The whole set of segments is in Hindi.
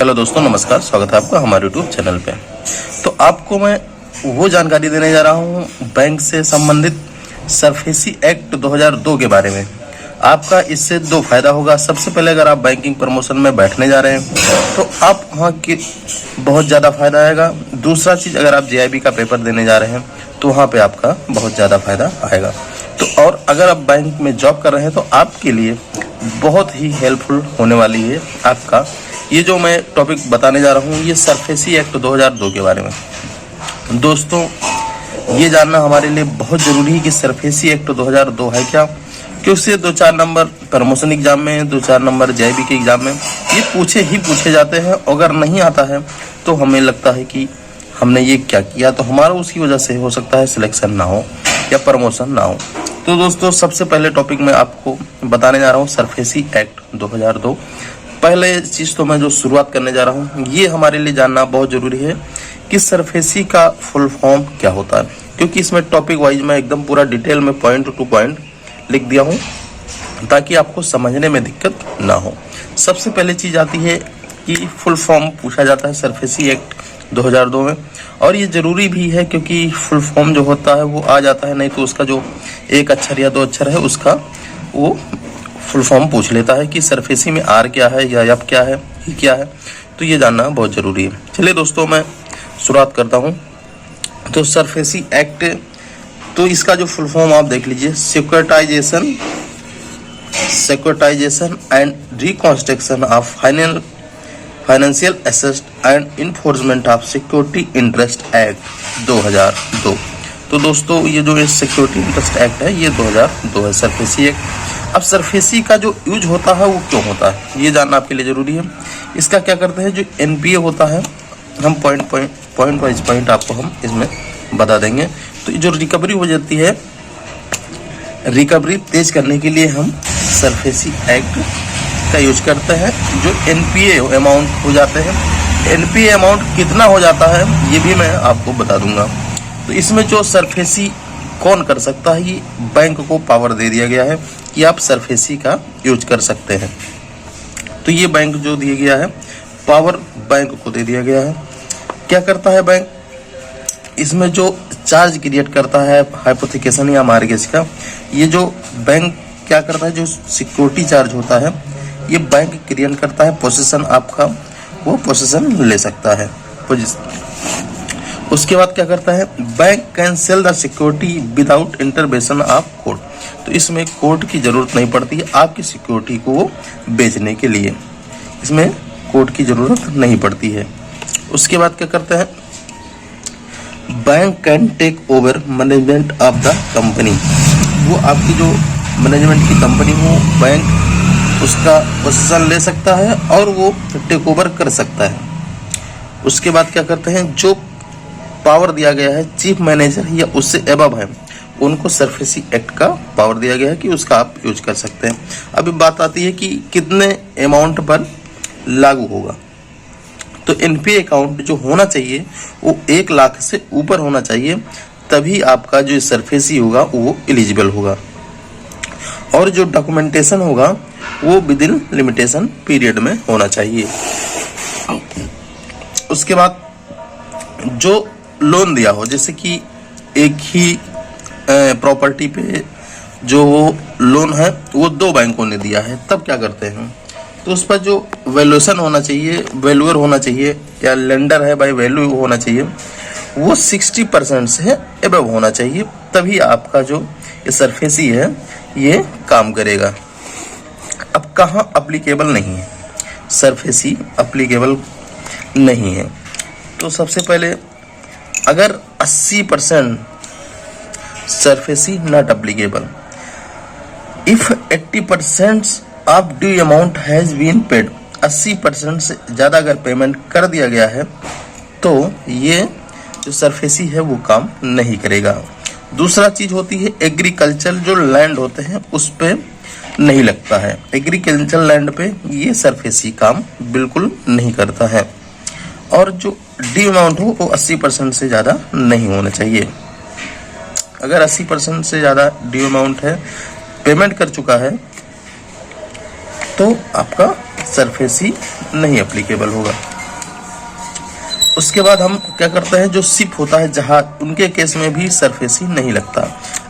हेलो दोस्तों, नमस्कार। स्वागत है आपका हमारे यूट्यूब चैनल पे। तो आपको मैं वो जानकारी देने जा रहा हूँ बैंक से संबंधित सरफेसी एक्ट 2002 के बारे में। आपका इससे दो फायदा होगा। सबसे पहले, अगर आप बैंकिंग प्रमोशन में बैठने जा रहे हैं तो आप वहाँ की बहुत ज़्यादा फायदा आएगा। दूसरा चीज़, अगर आप JIB का पेपर देने जा रहे हैं तो वहाँ पे आपका बहुत ज़्यादा फायदा आएगा। तो और अगर आप बैंक में जॉब कर रहे हैं तो आपके लिए बहुत ही हेल्पफुल होने वाली है आपका ये जो मैं टॉपिक बताने जा रहा हूँ, ये सरफेसी एक्ट 2002 के बारे में। दोस्तों, ये जानना हमारे लिए बहुत ज़रूरी है कि सरफेसी एक्ट 2002 है क्या, क्योंकि उससे 2-4 नंबर प्रमोशन एग्जाम में, 2-4 नंबर JIB के एग्जाम में ये पूछे जाते हैं। अगर नहीं आता है तो हमें लगता है कि हमने ये क्या किया, तो हमारा उसकी वजह से हो सकता है सिलेक्शन ना हो या प्रमोशन ना हो। तो दोस्तों, सबसे पहले टॉपिक मैं आपको बताने जा रहा हूँ सरफेसी एक्ट 2002। पहले चीज़ तो मैं जो शुरुआत करने जा रहा हूँ, ये हमारे लिए जानना बहुत ज़रूरी है कि सरफेसी का फुल फॉर्म क्या होता है, क्योंकि इसमें टॉपिक वाइज मैं एकदम पूरा डिटेल में पॉइंट टू पॉइंट लिख दिया हूँ ताकि आपको समझने में दिक्कत ना हो। सबसे पहले चीज़ आती है कि फुल फॉर्म पूछा जाता है सरफेसी एक्ट 2002 में, और ये ज़रूरी भी है क्योंकि फुल फॉर्म जो होता है वो आ जाता है, नहीं तो उसका जो एक अक्षर या 2 अक्षर है उसका वो फुल फॉर्म पूछ लेता है कि सरफेसी में R क्या है या F क्या है, E क्या है। तो ये जानना बहुत ज़रूरी है। चलिए दोस्तों, मैं शुरुआत करता हूँ। तो सरफेसी एक्ट, तो इसका जो फुल फॉर्म आप देख लीजिए, securitisation and reconstruction of financial asset and enforcement of security interest act 2002। तो दोस्तों, ये जो सिक्योरिटी इंटरेस्ट एक्ट है ये 2002 है, सरफेसी एक्ट। अब सरफेसी का जो यूज होता है वो क्यों होता है, ये जानना आपके लिए ज़रूरी है। इसका क्या करते हैं, जो NPA होता है, हम पॉइंट वाइज पॉइंट आपको हम इसमें बता देंगे। तो जो रिकवरी हो जाती है, रिकवरी तेज करने के लिए हम सरफेसी एक्ट का यूज करते हैं। जो NPA अमाउंट हो जाते हैं, NPA अमाउंट कितना हो जाता है ये भी मैं आपको बता दूंगा। तो इसमें जो सरफेसी कौन कर सकता है, ये बैंक को पावर दे दिया गया है कि आप सरफेसी का यूज कर सकते हैं। तो ये बैंक जो दिया गया है, पावर बैंक को दे दिया गया है। क्या करता है बैंक, इसमें जो चार्ज क्रिएट करता है हाइपोथिकेशन या मॉर्गेज का, ये जो बैंक क्या करता है, जो सिक्योरिटी चार्ज होता है ये बैंक क्रिएट करता है। पोजीशन आपका वो पोजीशन ले सकता है पोजीशन। उसके बाद क्या करता है, bank can sell the security without intervention of court. तो इसमें कोर्ट की जरूरत नहीं पड़ती है आपकी सिक्योरिटी को बेचने के लिए, इसमें कोर्ट की जरूरत नहीं पड़ती है। उसके बाद क्या करते हैं, bank can take over management of the company. वो आपकी जो मैनेजमेंट की कंपनी हो, बैंक उसका पोजीशन ले सकता है और वो टेक ओवर कर सकता है। उसके बाद क्या करते हैं, जो पावर दिया गया है चीफ मैनेजर या उससे एबव है, उनको सरफेसी एक्ट का पावर दिया गया है कि उसका आप यूज कर सकते हैं। अभी बात आती है कि कितने अमाउंट पर लागू होगा। तो NPA अकाउंट जो होना चाहिए वो 1 लाख से ऊपर होना चाहिए, तभी आपका जो सरफेसी होगा वो एलिजिबल होगा। और जो डॉक्यूमेंटेशन होगा वो विद इन लिमिटेशन पीरियड में होना चाहिए। उसके बाद जो लोन दिया हो, जैसे कि एक ही प्रॉपर्टी पे जो वो लोन है वो 2 बैंकों ने दिया है, तब क्या करते हैं, तो उस पर जो वैल्यूएशन होना चाहिए, वैल्यूअर होना चाहिए या लेंडर है बाय वैल्यू होना चाहिए, वो 60% से एबव होना चाहिए, तभी आपका जो ये सरफेसी है ये काम करेगा। अब कहाँ अप्लीकेबल नहीं है, सरफेसी अप्लीकेबल नहीं है। तो सबसे पहले, अगर 80% SARFAESI not applicable, if 80% of due amount has been paid, 80% से ज़्यादा अगर पेमेंट कर दिया गया है तो ये जो सरफेसी है वो काम नहीं करेगा। दूसरा चीज होती है एग्रीकल्चर, जो लैंड होते हैं उस पे नहीं लगता है, एग्रीकल्चर लैंड पे ये सरफेसी काम बिल्कुल नहीं करता है। और जो ड्यू अमाउंट हो वो 80% से ज़्यादा नहीं होना चाहिए। अगर 80% से ज़्यादा ड्यू अमाउंट है, पेमेंट कर चुका है, तो आपका सरफेसी नहीं एप्लीकेबल होगा। उसके बाद हम क्या करते हैं, जो शिप होता है जहाज, उनके केस में भी सरफेसी नहीं लगता।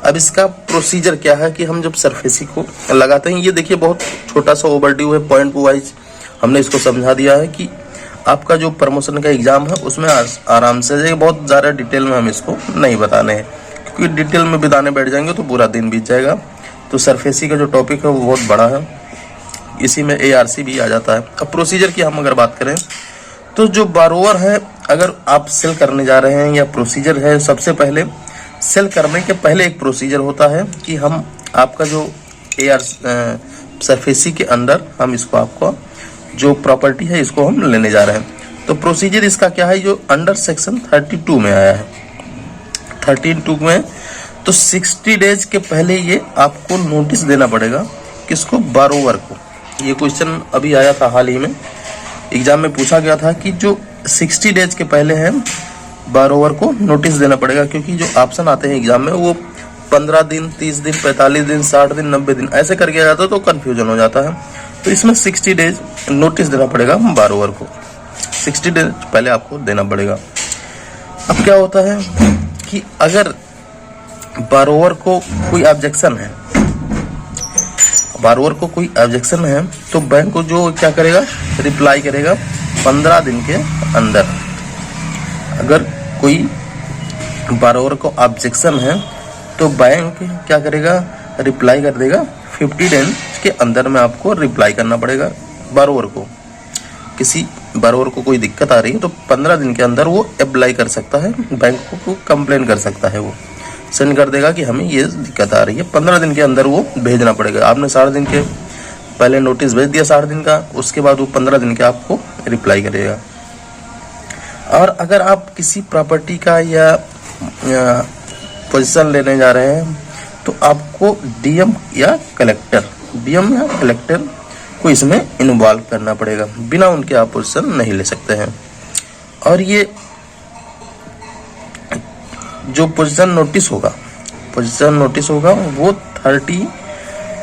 अब इसका प्रोसीजर क्या है कि हम जब सरफेसी को लगाते हैं, ये देखिए बहुत छोटा सा ओवरव्यू है, पॉइंट वाइज हमने इसको समझा दिया है कि आपका जो प्रमोशन का एग्जाम है उसमें आराम से जाएगा। बहुत ज़्यादा डिटेल में हम इसको नहीं बताने हैं, क्योंकि डिटेल में बताने बैठ जाएंगे तो पूरा दिन बीत जाएगा। तो सरफेसी का जो टॉपिक है वो बहुत बड़ा है, इसी में ARC भी आ जाता है। अब प्रोसीजर की हम अगर बात करें तो जो बारोवर है, अगर आप सेल करने जा रहे हैं या प्रोसीजर है, सबसे पहले सेल करने के पहले एक प्रोसीजर होता है कि हम आपका जो सरफेसी के अंदर हम इसको, आपको जो प्रॉपर्टी है इसको हम लेने जा रहे हैं। तो प्रोसीजर इसका क्या है, जो अंडर सेक्शन 32 में आया है, 32 में, तो 60 डेज के पहले ये आपको नोटिस देना पड़ेगा। किसको? बारोवर को। ये क्वेश्चन अभी आया था हाल ही में, एग्जाम में पूछा गया था कि जो 60 डेज के पहले है बारोवर को नोटिस देना पड़ेगा, क्योंकि जो ऑप्शन आते हैं एग्जाम में वो 15 दिन, 30 दिन, 45 दिन, 60 दिन, 90 दिन ऐसे करके आ जाता है, तो कन्फ्यूजन हो जाता है। तो इसमें 60 डेज नोटिस देना पड़ेगा बारोवर को, 60 डेज पहले आपको देना पड़ेगा। अब क्या होता है कि अगर बारोवर को कोई ऑब्जेक्शन है, बारोवर को कोई ऑब्जेक्शन है, तो बैंक को जो क्या करेगा, रिप्लाई करेगा 15 दिन के अंदर। अगर कोई बारोवर को ऑब्जेक्शन है तो बैंक क्या करेगा, रिप्लाई कर देगा 50 डेज के अंदर में। आपको रिप्लाई करना पड़ेगा बारोवर को। किसी बारोवर को कोई दिक्कत आ रही है तो 15 दिन के अंदर वो अप्लाई कर सकता है, बैंक को कंप्लेन कर सकता है, वो सेंड कर देगा कि हमें ये दिक्कत आ रही है। 15 दिन के अंदर वो भेजना पड़ेगा। आपने 60 दिन के पहले नोटिस भेज दिया 60 दिन का, उसके बाद वो 15 दिन के आपको रिप्लाई करेगा। और अगर आप किसी प्रॉपर्टी का या पोजीशन लेने जा रहे हैं तो आपको DM या कलेक्टर को इसमें इन्वॉल्व करना पड़ेगा, बिना उनके आप पोजीशन नहीं ले सकते हैं। और ये जो पोजीशन नोटिस होगा वो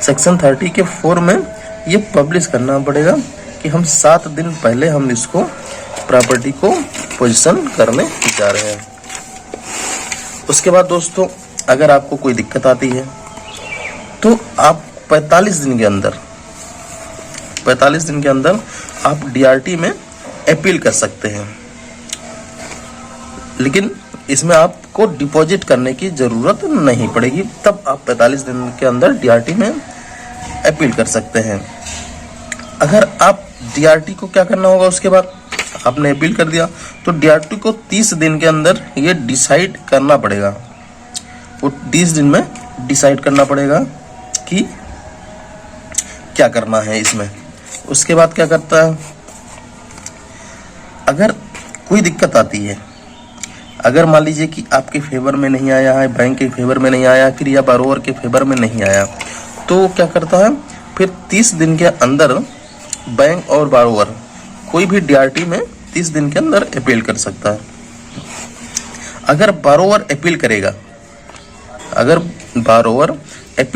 सेक्शन 30 के 4 में ये पब्लिश करना पड़ेगा कि हम 7 दिन पहले हम इसको प्रॉपर्टी को पोजीशन करने जा रहे हैं। उसके बाद दोस्तों, अगर आपको कोई दिक्कत आती है तो आप 45 दिन के अंदर आप DRT में अपील कर सकते हैं, लेकिन इसमें आपको डिपॉजिट करने की जरूरत नहीं पड़ेगी। तब आप 45 दिन के अंदर DRT में अपील कर सकते हैं। अगर आप DRT को क्या करना होगा, उसके बाद आपने अपील कर दिया तो DRT को 30 दिन के अंदर ये डिसाइड करना पड़ेगा। वो 30 दिन में डिसाइड करना पड़ेगा कि क्या करना है इसमें। उसके बाद क्या करता है, अगर कोई दिक्कत आती है, अगर मान लीजिए कि आपके फेवर में नहीं आया है, बैंक के फेवर में नहीं आया, फिर या बारोवर के फेवर में नहीं आया, तो क्या करता है, फिर 30 दिन के अंदर बैंक और बारोवर कोई भी DRT में 30 दिन के अंदर अपील कर सकता है। अगर बारोवर अपील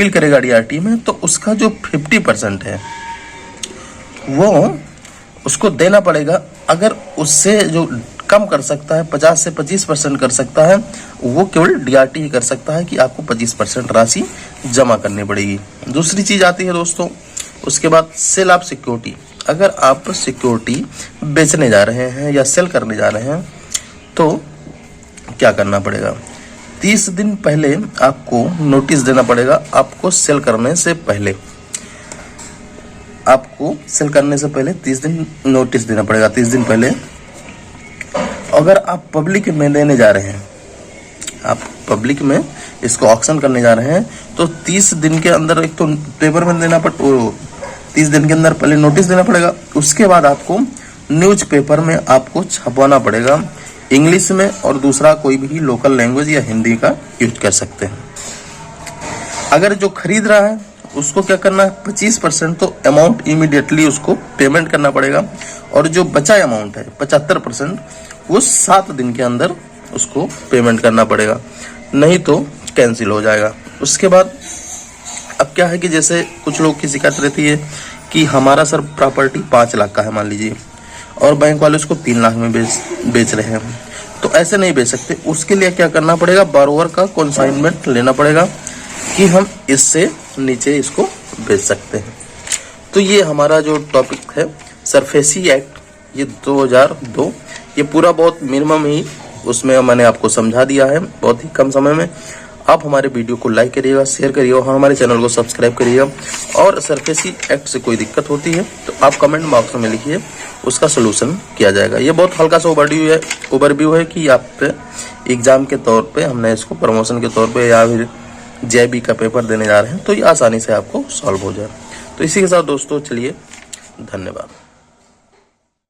करेगा DRT में, तो उसका जो 50% है वो उसको देना पड़ेगा। अगर उससे जो कम कर सकता है, 50 से 25% कर सकता है, वो केवल DRT ही कर सकता है कि आपको 25% राशि जमा करनी पड़ेगी। दूसरी चीज आती है दोस्तों, उसके बाद सेल ऑफ सिक्योरिटी। अगर आप सिक्योरिटी बेचने जा रहे हैं या सेल करने जा रहे हैं तो क्या करना पड़ेगा, 30 दिन पहले आपको नोटिस देना पड़ेगा। आपको सेल करने से पहले 30 दिन नोटिस देना पड़ेगा, 30 दिन पहले। अगर आप पब्लिक में लेने जा रहे हैं, आप पब्लिक में इसको ऑक्शन करने जा रहे हैं, तो 30 दिन के अंदर एक तो पेपर में देना 30 दिन के अंदर पहले नोटिस देना पड़ेगा। उसके बाद आपको न्यूज़पेपर में आपको छपवाना पड़ेगा इंग्लिश में, और दूसरा कोई भी लोकल लैंग्वेज या हिंदी का यूज कर सकते हैं। अगर जो खरीद रहा है उसको क्या करना है, 25% तो अमाउंट इमीडिएटली उसको पेमेंट करना पड़ेगा, और जो बचा अमाउंट है 75% वो 7 दिन के अंदर उसको पेमेंट करना पड़ेगा, नहीं तो कैंसिल हो जाएगा। उसके बाद अब क्या है कि जैसे कुछ लोग की शिकायत रहती है कि हमारा सर प्रॉपर्टी 5 लाख का है मान लीजिए, और बैंक वाले उसको 3 लाख में बेच रहे हैं, तो ऐसे नहीं बेच सकते। उसके लिए क्या करना पड़ेगा, बारोवर का कंसाइनमेंट लेना पड़ेगा कि हम इससे नीचे इसको बेच सकते हैं। तो ये हमारा जो टॉपिक है सरफेसी एक्ट, ये 2002, ये पूरा बहुत मिनिमम ही उसमें मैंने आपको समझा दिया है, बहुत ही कम समय में। आप हमारे वीडियो को लाइक करिएगा, शेयर करिएगा और हमारे चैनल को सब्सक्राइब करिएगा। और सरफेसी एक्ट से कोई दिक्कत होती है तो आप कमेंट बॉक्स में लिखिए, उसका सोल्यूशन किया जाएगा। ये बहुत हल्का सा ओवरव्यू है कि आप एग्जाम के तौर पे हमने इसको प्रमोशन के तौर पे या फिर जेबी का पेपर देने जा रहे हैं, तो ये आसानी से आपको सॉल्व हो जाए। तो इसी के साथ दोस्तों चलिए, धन्यवाद।